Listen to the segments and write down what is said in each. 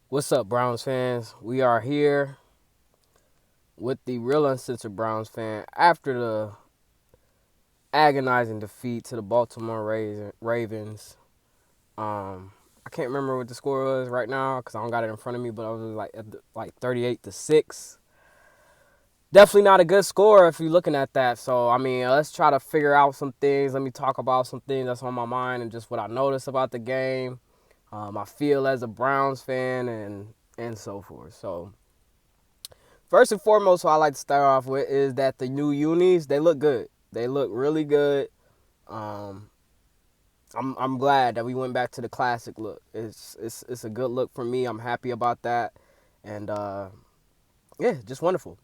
What's up, Browns fans? We are here with the real uncensored Browns fan after the agonizing defeat to the Baltimore Ravens. I can't remember what the score was right now because I don't got it in front of me, but I was like 38-6. Definitely not a good score if you're looking at that. So I mean, let's try to figure out some things. Let me talk about some things that's on my mind and just what I noticed about the game. I feel as a Browns fan and so forth. So. First and foremost, what I like to start off with is that the new unis, they look good. They look really good. Um, I'm glad that we went back to the classic look. It's a good look for me. I'm happy about that, and yeah, just wonderful.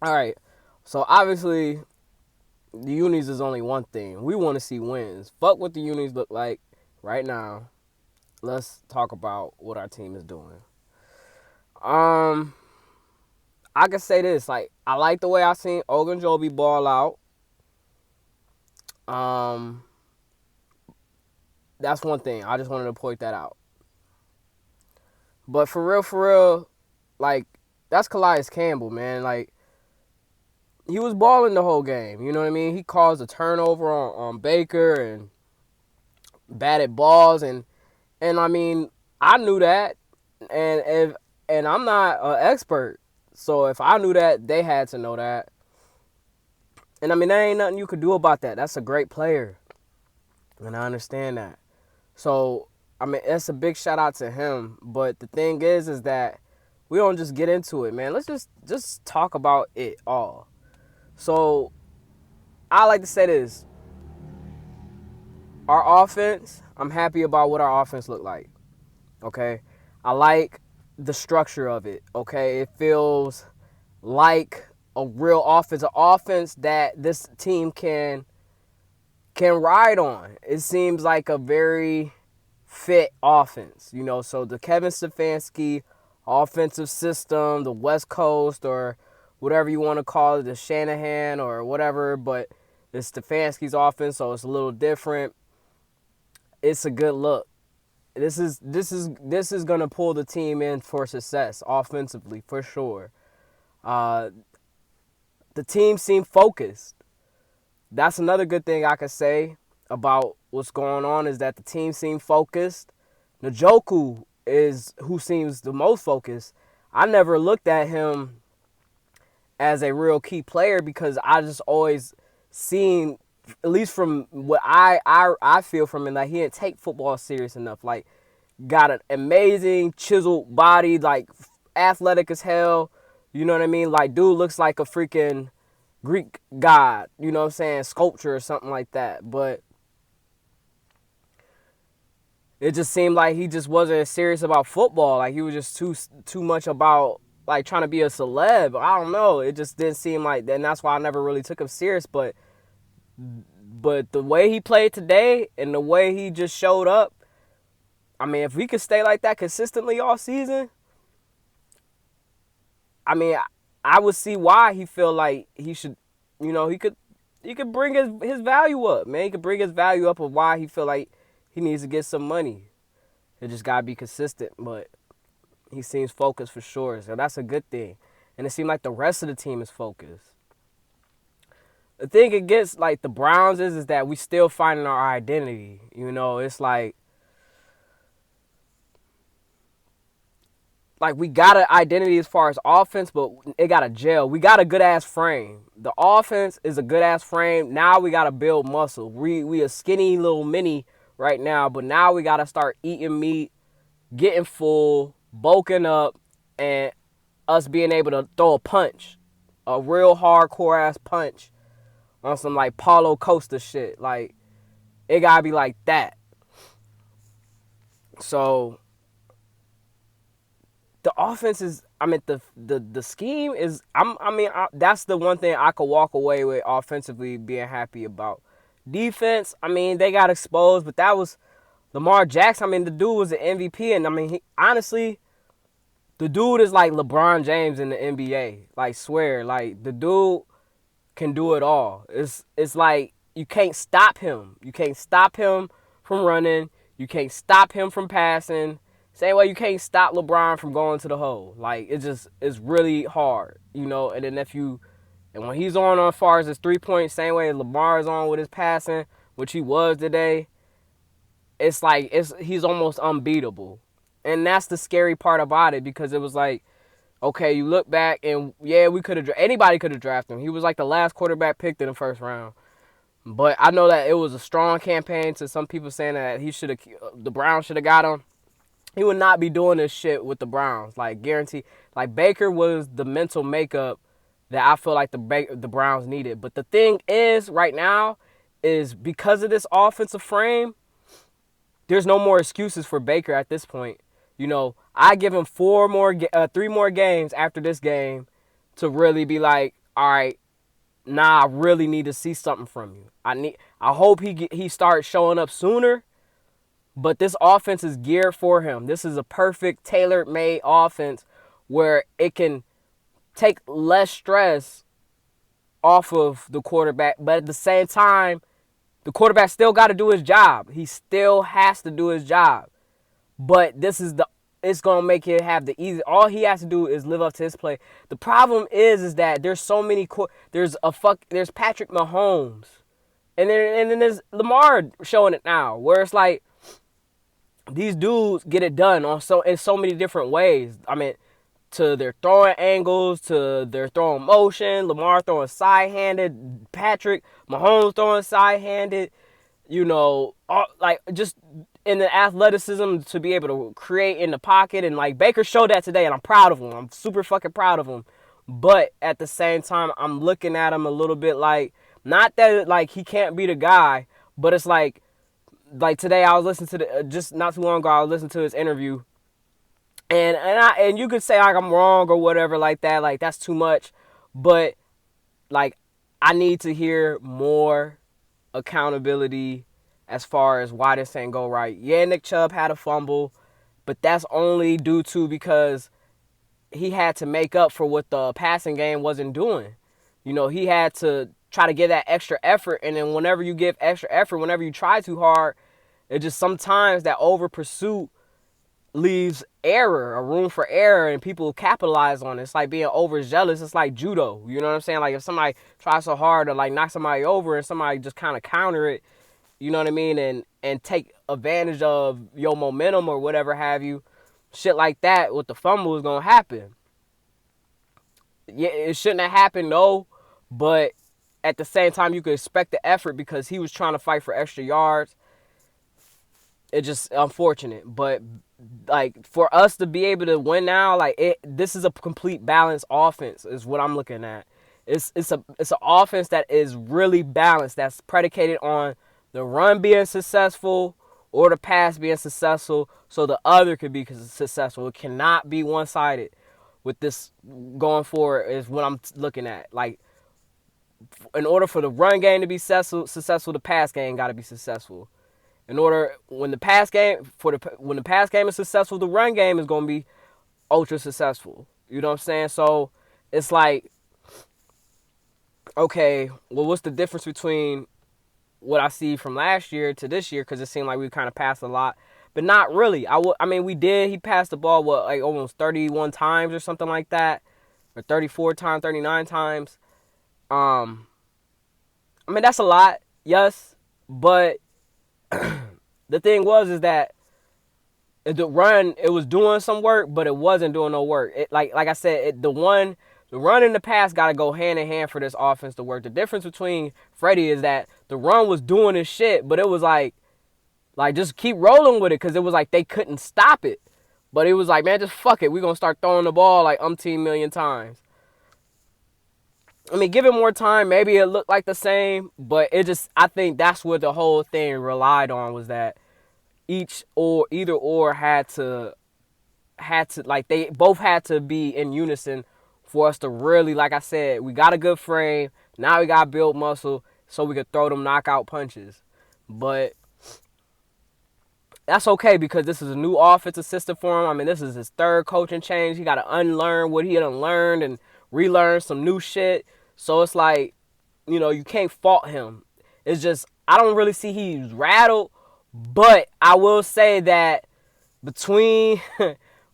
All right, so obviously the unis is only one thing. We want to see wins. Fuck what the unis look like right now. Let's talk about what our team is doing. Um, I can say this, like I like the way I seen Ogunjobi ball out. Um, that's one thing. I just wanted to point that out. But for real, like that's Calias Cambell, man. Like he was balling the whole game. You know what I mean? He caused a turnover on Baker and batted balls and I mean I knew that and I'm not an expert. So if I knew that, they had to know that. And I mean there ain't nothing you could do about that. That's a great player. And I understand that. So, I mean, it's a big shout out to him. But the thing is that we don't just get into it, man. Let's just talk about it all. So, I like to say this. Our offense, I'm happy about what our offense looked like. Okay? I like the structure of it. Okay? It feels like a real offense, an offense that this team can ride on. It seems like a very fit offense, so the Kevin Stefanski offensive system, the West Coast or whatever you want to call it, the Shanahan or whatever, but it's Stefanski's offense, so it's a little different. It's a good look. This is gonna pull the team in for success offensively for sure. Uh, the team seemed focused. That's another good thing I could say about what's going on is that the team seemed focused. Njoku is who seems the most focused. I never looked at him as a real key player because I just always seen, at least from what I feel from him, that he didn't take football serious enough. Like, got an amazing chiseled body, like athletic as hell. You know what I mean? Like, dude looks like a freaking Greek god, you know what I'm saying, sculpture or something like that. But it just seemed like he just wasn't serious about football. Like he was just too much about like trying to be a celeb. I don't know. It just didn't seem like that. And that's why I never really took him serious. But the way he played today and the way he just showed up, I mean, if we could stay like that consistently all season, I mean, I would see why he feel like he should, he could bring his value up, man. He could bring his value up of why he feel like he needs to get some money. It just gotta be consistent, but he seems focused for sure, so that's a good thing. And it seemed like the rest of the team is focused. The thing against like the Browns is that we still finding our identity. It's like we got an identity as far as offense, but it got a gel. We got a good ass frame. The offense is a good ass frame. Now we gotta build muscle. We a skinny little mini right now, but now we gotta start eating meat, getting full, bulking up, and us being able to throw a punch, a real hardcore ass punch on some like Paulo Costa shit. Like it gotta be like that. So the offense is, I mean, the scheme is, that's the one thing I could walk away with offensively being happy about. Defense, I mean, they got exposed, but that was Lamar Jackson. I mean, the dude was an MVP, and I mean, honestly, the dude is like LeBron James in the NBA. Like, swear, like, the dude can do it all. It's like you can't stop him. You can't stop him from running. You can't stop him from passing. Same way you can't stop LeBron from going to the hole. Like, it's really hard, you know. And then and when he's on as far as his 3-point, same way Lamar is on with his passing, which he was today, it's like he's almost unbeatable. And that's the scary part about it, because it was like, okay, you look back and yeah, anybody could have drafted him. He was like the last quarterback picked in the first round. But I know that it was a strong campaign to some people saying that the Browns should have got him. He would not be doing this shit with the Browns. Like, guarantee. Like, Baker was the mental makeup that I feel like the Browns needed. But the thing is, right now, is because of this offensive frame, there's no more excuses for Baker at this point. You know, I give him 3 more games after this game to really be like, all right, I really need to see something from you. I hope he starts showing up sooner. But this offense is geared for him. This is a perfect tailor-made offense where it can take less stress off of the quarterback. But at the same time, the quarterback still got to do his job. He still has to do his job. But it's going to make it have the easy. All he has to do is live up to his play. The problem is that there's so many. There's Patrick Mahomes. And then there's Lamar showing it now, where it's like, these dudes get it done in so many different ways. I mean, to their throwing angles, to their throwing motion. Lamar throwing side-handed. Patrick Mahomes throwing side-handed. You know, like, just in the athleticism to be able to create in the pocket. And, like, Baker showed that today, and I'm proud of him. I'm super fucking proud of him. But at the same time, I'm looking at him a little bit like, not that, like, he can't be the guy, but it's like today I was listening to just not too long ago, I was listening to his interview, and you could say like I'm wrong or whatever like that, like that's too much, but like I need to hear more accountability as far as why this ain't go right. Yeah, Nick Chubb had a fumble, but that's only due to because he had to make up for what the passing game wasn't doing. You know, he had to try to give that extra effort, and then whenever you give extra effort, whenever you try too hard, it just sometimes that over pursuit leaves a room for error, and people capitalize on it. It's like being overzealous. It's like judo. You know what I'm saying? Like if somebody tries so hard to like knock somebody over and somebody just kind of counter it, you know what I mean, and take advantage of your momentum or whatever have you, shit like that with the fumble is gonna happen. Yeah, it shouldn't have happened though, but at the same time, you could expect the effort because he was trying to fight for extra yards. It's just unfortunate. But, like, for us to be able to win now, like, this is a complete balanced offense is what I'm looking at. It's an offense that is really balanced, that's predicated on the run being successful or the pass being successful so the other could be successful. It cannot be one-sided with this going forward is what I'm looking at. Like, in order for the run game to be successful, the pass game got to be successful. When the pass game is successful, the run game is going to be ultra successful. You know what I'm saying? So it's like, okay, well, what's the difference between what I see from last year to this year? Because it seemed like we kind of passed a lot, but not really. I mean, we did. He passed the ball like almost 31 times or something like that, or 34 times, 39 times. I mean, that's a lot, yes, but the thing is that the run, it was doing some work, but it wasn't doing no work. Like I said, the run and the pass got to go hand in hand for this offense to work. The difference between Freddie is that the run was doing his shit, but it was like just keep rolling with it because it was like they couldn't stop it. But it was like, man, just fuck it. We're going to start throwing the ball like umpteen million times. I mean, give it more time, maybe it looked like the same, but I think that's what the whole thing relied on, was that either or had to, like, they both had to be in unison for us to really, like I said, we got a good frame, now we got to build muscle so we could throw them knockout punches. But that's okay because this is a new offensive system for him. I mean, this is his third coaching change. He got to unlearn what he had unlearned and relearn some new shit. So it's like, you know, you can't fault him. It's just, I don't really see he's rattled, but I will say that between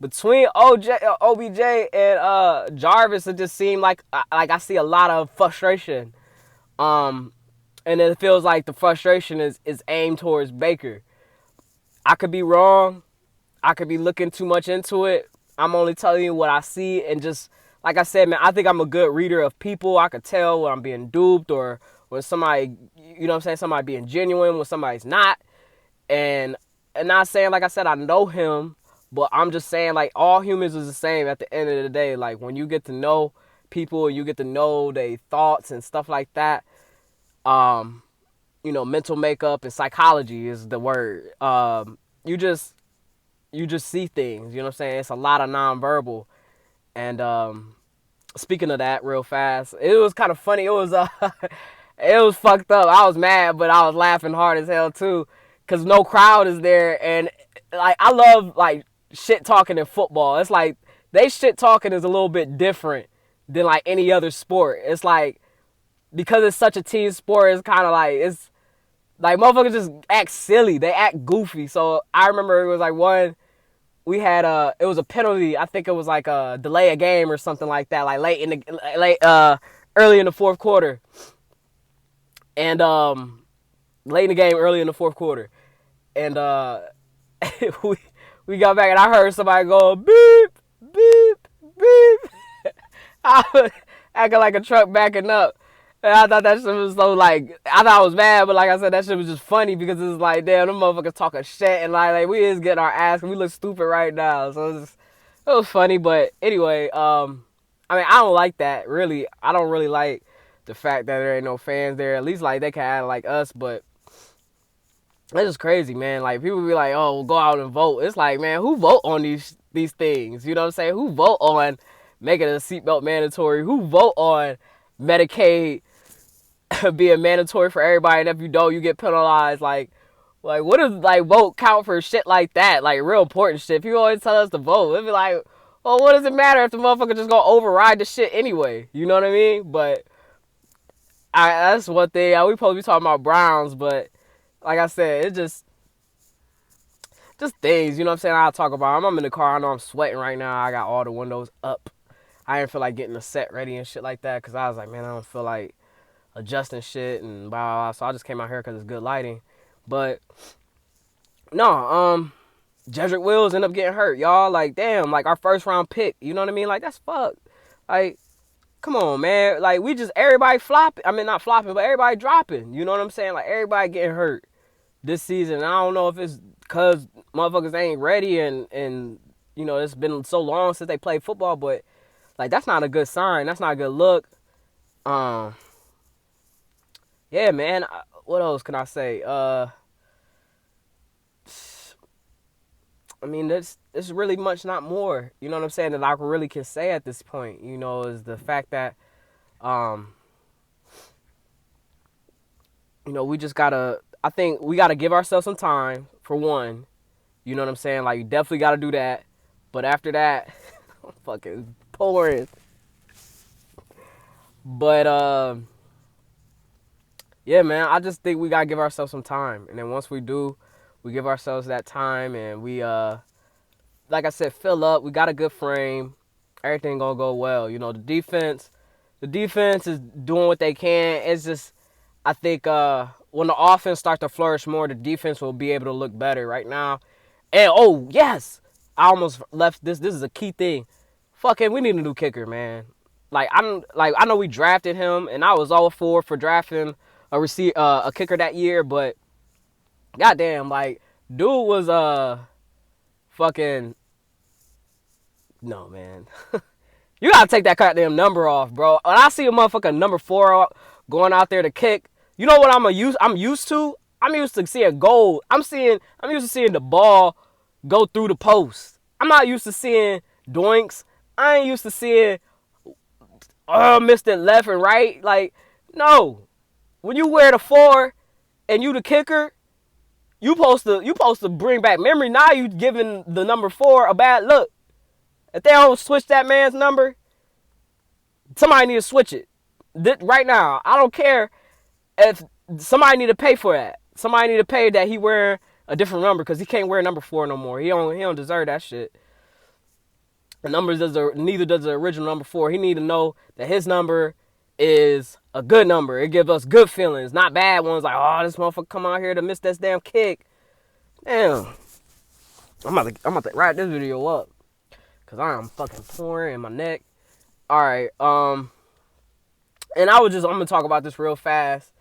between OBJ and Jarvis, it just seemed like I see a lot of frustration. And it feels like the frustration is aimed towards Baker. I could be wrong. I could be looking too much into it. I'm only telling you what I see, and just like I said, man, I think I'm a good reader of people. I could tell when I'm being duped or when somebody, you know what I'm saying, somebody being genuine when somebody's not. And not saying, like I said, I know him, but I'm just saying, like, all humans is the same at the end of the day. Like, when you get to know people, you get to know their thoughts and stuff like that. Mental makeup and psychology is the word. You just see things, you know what I'm saying? It's a lot of nonverbal. And speaking of that real fast, it was kind of funny. It was it was fucked up. I was mad, but I was laughing hard as hell too, cause no crowd is there, and like I love like shit talking in football. It's like they shit talking is a little bit different than like any other sport. It's like because it's such a team sport, it's kind of like it's like motherfuckers just act silly. They act goofy. So I remember it was like one we had it was a penalty. I think it was like a delay a game or something like that, like early in the fourth quarter. And late in the game, early in the fourth quarter. And we got back and I heard somebody go beep, beep, beep. I was acting like a truck backing up. And I thought that shit was so like, I thought I was mad, but like I said, that shit was just funny because it was like, damn, them motherfuckers talking shit and like we is getting our ass and we look stupid right now. So it was funny, but anyway, I mean, I don't like that, really. I don't really like the fact that there ain't no fans there. At least like they can act like us, but that's just crazy, man. Like people be like, oh, go out and vote. It's like, man, who vote on these things? You know what I'm saying? Who vote on making a seatbelt mandatory? Who vote on Medicaid being mandatory for everybody, and if you don't, you get penalized? Like what does like vote count for shit like that? Like real important shit. People always tell us to vote. It'd be like, well, what does it matter if the motherfucker just gonna override the shit anyway? You know what I mean? But that's one thing. We supposed to be talking about Browns, but like I said, it's just things. You know what I'm saying? I'll talk about them. I'm in the car. I know I'm sweating right now. I got all the windows up. I didn't feel like getting the set ready and shit like that because I was like, man, I don't feel like adjusting shit and blah, blah, blah. So I just came out here because it's good lighting. But no, Jedrick Wills ended up getting hurt, y'all. Like, damn, like our first round pick. You know what I mean? Like, that's fucked. Like, come on, man. Like, we just, everybody flopping. I mean, not flopping, but everybody dropping. You know what I'm saying? Like, everybody getting hurt this season. And I don't know if it's because motherfuckers ain't ready and you know, it's been so long since they played football, but like, that's not a good sign. That's not a good look. Yeah, man. What else can I say? I mean, there's really much not more. You know what I'm saying? That I really can say at this point. You know, is the fact that, you know, we just gotta. I think we gotta give ourselves some time for one. You know what I'm saying? Like, you definitely gotta do that. But after that, I'm fucking pouring. But yeah, man, I just think we gotta give ourselves some time, and then once we do, we give ourselves that time, and we like I said, fill up. We got a good frame. Everything gonna go well. You know, the defense is doing what they can. It's just, I think when the offense starts to flourish more, the defense will be able to look better. Right now, and oh yes, I almost left this. This is a key thing. Fucking, we need a new kicker, man. Like, I know we drafted him, and I was all for drafting a kicker that year, but goddamn, like, dude was fucking no, man. You gotta take that goddamn number off, bro. When I see a motherfucker number 4 going out there to kick, you know what I'm used to? I'm used to seeing goal. I'm used to seeing the ball go through the post. I'm not used to seeing doinks. I ain't used to seeing missed it left and right. Like, no. When you wear the 4 and you the kicker, you supposed to bring back memory. Now you giving the number 4 a bad look. If they don't switch that man's number, somebody need to switch it. Right now. I don't care if somebody need to pay for that. Somebody need to pay that he wearing a different number because he can't wear number 4 no more. He don't deserve that shit. The numbers neither does the original number 4. He need to know that his number is a good number. It gives us good feelings, not bad ones like, oh, this motherfucker come out here to miss this damn kick. Damn. I'm about to wrap this video up because I am fucking pouring in my neck. Alright, and I'm gonna talk about this real fast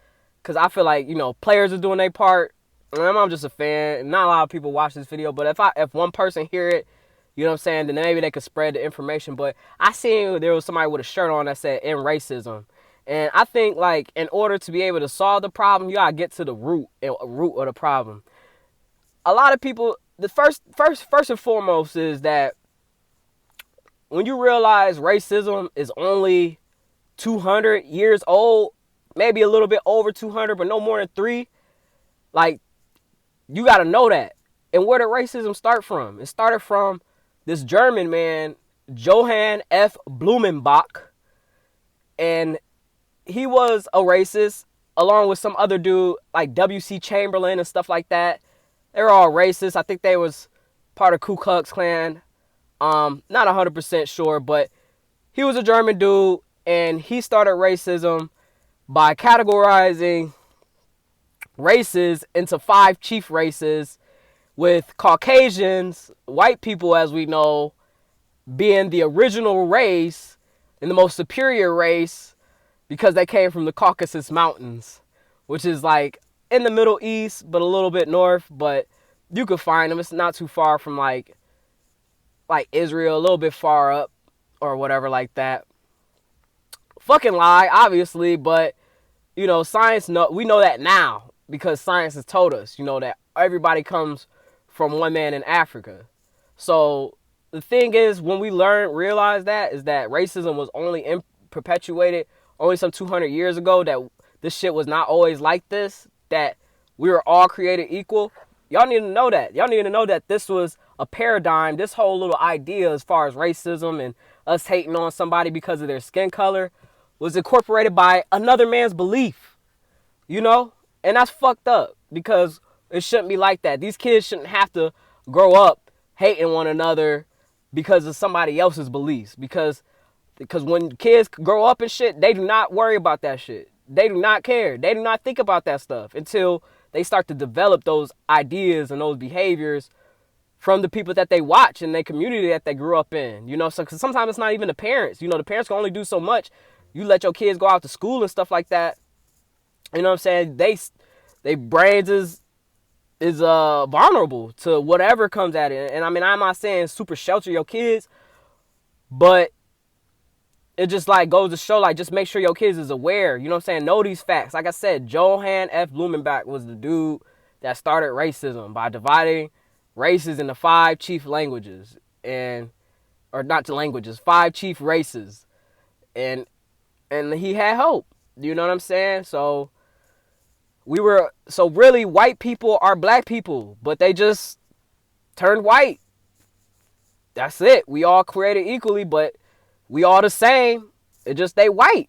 because I feel like, players are doing their part. And I'm just a fan. Not a lot of people watch this video, but if one person hear it, you know what I'm saying, then maybe they could spread the information. But I seen there was somebody with a shirt on that said "End Racism," and I think like in order to be able to solve the problem, you gotta get to the root of the problem. A lot of people, the first and foremost is that when you realize racism is only 200 years old, maybe a little bit over 200, but no more than 3, like you gotta know that. And where did racism start from? It started from this German man, Johann F. Blumenbach, and he was a racist along with some other dude like W.C. Chamberlain and stuff like that. They were all racist. I think they was part of Ku Klux Klan. Not 100% sure, but he was a German dude, and he started racism by categorizing races into 5 chief races, with Caucasians, white people as we know, being the original race and the most superior race because they came from the Caucasus Mountains, which is like in the Middle East, but a little bit north, but you could find them. It's not too far from like Israel, a little bit far up or whatever like that. Fucking lie, obviously, but science, we know that now because science has told us, that everybody comes from one man in Africa. So the thing is, when we realize that, is that racism was only perpetuated only some 200 years ago, that this shit was not always like this, that we were all created equal. Y'all need to know that. Y'all need to know that this was a paradigm, this whole little idea as far as racism and us hating on somebody because of their skin color was incorporated by another man's belief, And that's fucked up because it shouldn't be like that. These kids shouldn't have to grow up hating one another because of somebody else's beliefs. Because when kids grow up and shit, they do not worry about that shit. They do not care. They do not think about that stuff until they start to develop those ideas and those behaviors from the people that they watch and their community that they grew up in. So cause sometimes it's not even the parents. The parents can only do so much. You let your kids go out to school and stuff like that. You know what I'm saying? They brains is vulnerable to whatever comes at it. And I mean, I'm not saying super shelter your kids, but it just like goes to show, like, just make sure your kids is aware. You know what I'm saying? Know these facts. Like I said, Johann F. Blumenbach was the dude that started racism by dividing races into 5 chief languages or not languages, 5 chief races. And he had hope. You know what I'm saying? So really white people are black people, but they just turned white. That's it. We all created equally, but we all the same. It just they white.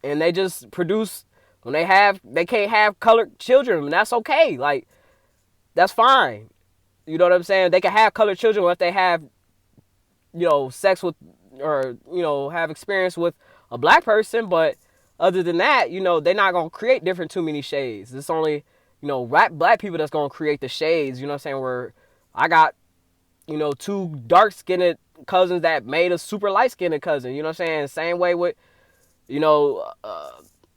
And they just produce when they can't have colored children, and that's okay. Like, that's fine. You know what I'm saying? They can have colored children if they have, sex with or, have experience with a black person, but other than that, they're not going to create different too many shades. It's only, black people that's going to create the shades, you know what I'm saying, where I got, 2 dark-skinned cousins that made a super light-skinned cousin, you know what I'm saying? Same way with, I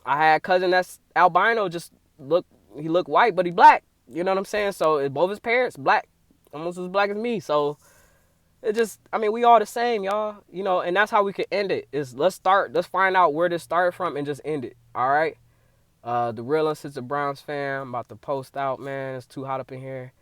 had a cousin that's albino, he looked white, but he black, you know what I'm saying? So both his parents black, almost as black as me, so it just, we all the same, y'all. And that's how we could end it. Let's find out where this started from and just end it. All right? The real uncensored Browns fan. I'm about to post out, man. It's too hot up in here.